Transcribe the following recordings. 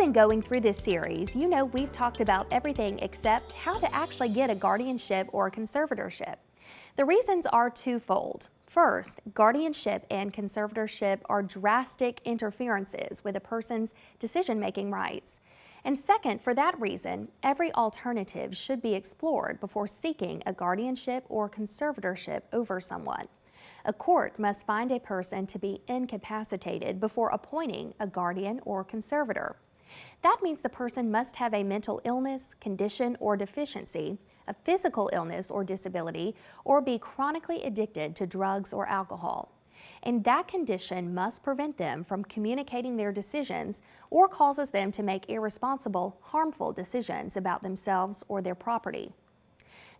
been going through this series, you know we've talked about everything except how to actually get a guardianship or a conservatorship. The reasons are twofold. First, guardianship and conservatorship are drastic interferences with a person's decision-making rights. And second, for that reason, every alternative should be explored before seeking a guardianship or conservatorship over someone. A court must find a person to be incapacitated before appointing a guardian or conservator. That means the person must have a mental illness, condition, or deficiency, a physical illness or disability, or be chronically addicted to drugs or alcohol. And that condition must prevent them from communicating their decisions or causes them to make irresponsible, harmful decisions about themselves or their property.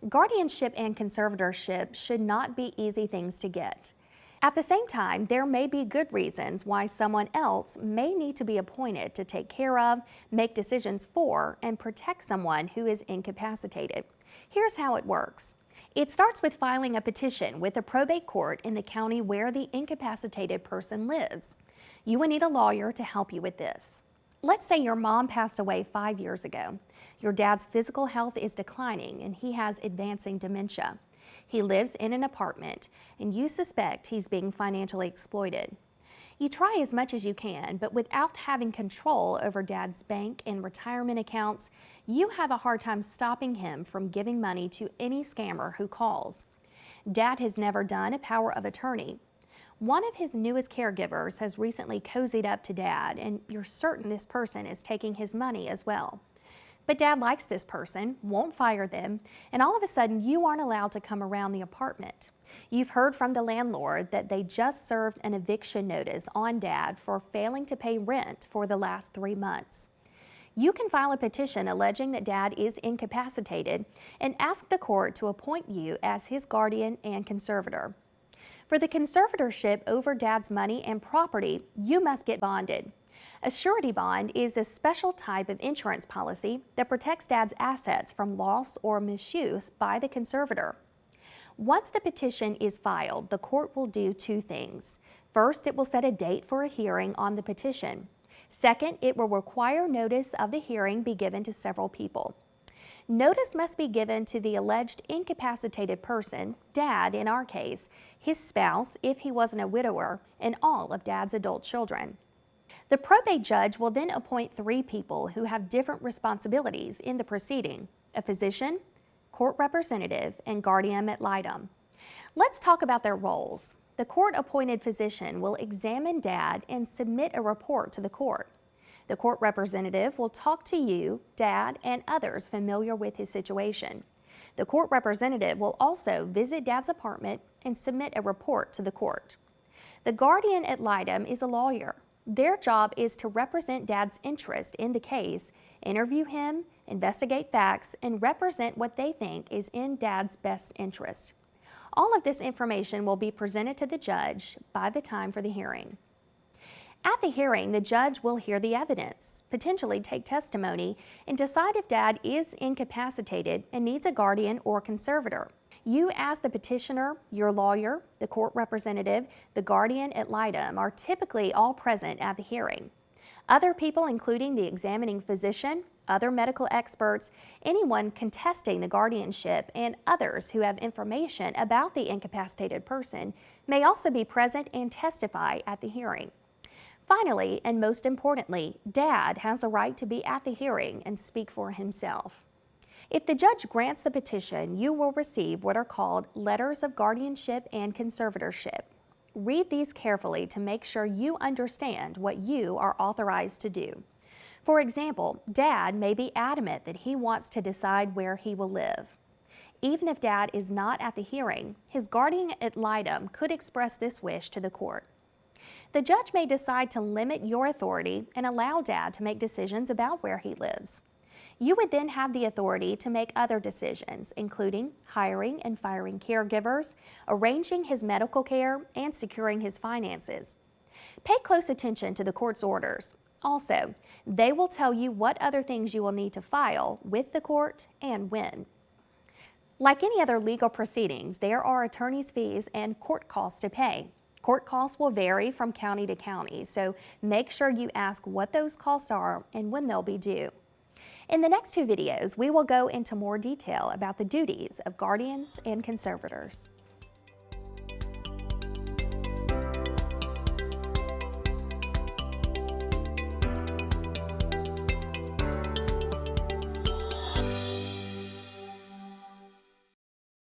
Guardianship and conservatorship should not be easy things to get. At the same time, there may be good reasons why someone else may need to be appointed to take care of, make decisions for, and protect someone who is incapacitated. Here's how it works. It starts with filing a petition with a probate court in the county where the incapacitated person lives. You will need a lawyer to help you with this. Let's say your mom passed away 5 years ago. Your dad's physical health is declining and he has advancing dementia. He lives in an apartment and you suspect he's being financially exploited. You try as much as you can, but without having control over dad's bank and retirement accounts, you have a hard time stopping him from giving money to any scammer who calls. Dad has never done a power of attorney. One of his newest caregivers has recently cozied up to Dad, and you're certain this person is taking his money as well. But Dad likes this person, won't fire them, and all of a sudden you aren't allowed to come around the apartment. You've heard from the landlord that they just served an eviction notice on Dad for failing to pay rent for the last 3 months. You can file a petition alleging that Dad is incapacitated and ask the court to appoint you as his guardian and conservator. For the conservatorship over Dad's money and property, you must get bonded. A surety bond is a special type of insurance policy that protects Dad's assets from loss or misuse by the conservator. Once the petition is filed, the court will do 2 things. First, it will set a date for a hearing on the petition. Second, it will require notice of the hearing be given to several people. Notice must be given to the alleged incapacitated person, Dad in our case, his spouse if he wasn't a widower, and all of Dad's adult children. The probate judge will then appoint 3 people who have different responsibilities in the proceeding: a physician, court representative, and guardian ad litem. Let's talk about their roles. The court-appointed physician will examine Dad and submit a report to the court. The court representative will talk to you, Dad, and others familiar with his situation. The court representative will also visit Dad's apartment and submit a report to the court. The guardian ad litem is a lawyer. Their job is to represent Dad's interest in the case, interview him, investigate facts, and represent what they think is in Dad's best interest. All of this information will be presented to the judge by the time for the hearing. At the hearing, the judge will hear the evidence, potentially take testimony, and decide if Dad is incapacitated and needs a guardian or conservator. You, as the petitioner, your lawyer, the court representative, the guardian ad litem, are typically all present at the hearing. Other people, including the examining physician, other medical experts, anyone contesting the guardianship, and others who have information about the incapacitated person, may also be present and testify at the hearing. Finally, and most importantly, Dad has a right to be at the hearing and speak for himself. If the judge grants the petition, you will receive what are called letters of guardianship and conservatorship. Read these carefully to make sure you understand what you are authorized to do. For example, Dad may be adamant that he wants to decide where he will live. Even if Dad is not at the hearing, his guardian ad litem could express this wish to the court. The judge may decide to limit your authority and allow Dad to make decisions about where he lives. You would then have the authority to make other decisions, including hiring and firing caregivers, arranging his medical care, and securing his finances. Pay close attention to the court's orders. Also, they will tell you what other things you will need to file with the court and when. Like any other legal proceedings, there are attorney's fees and court costs to pay. Court costs will vary from county to county, so make sure you ask what those costs are and when they'll be due. In the next two videos, we will go into more detail about the duties of guardians and conservators.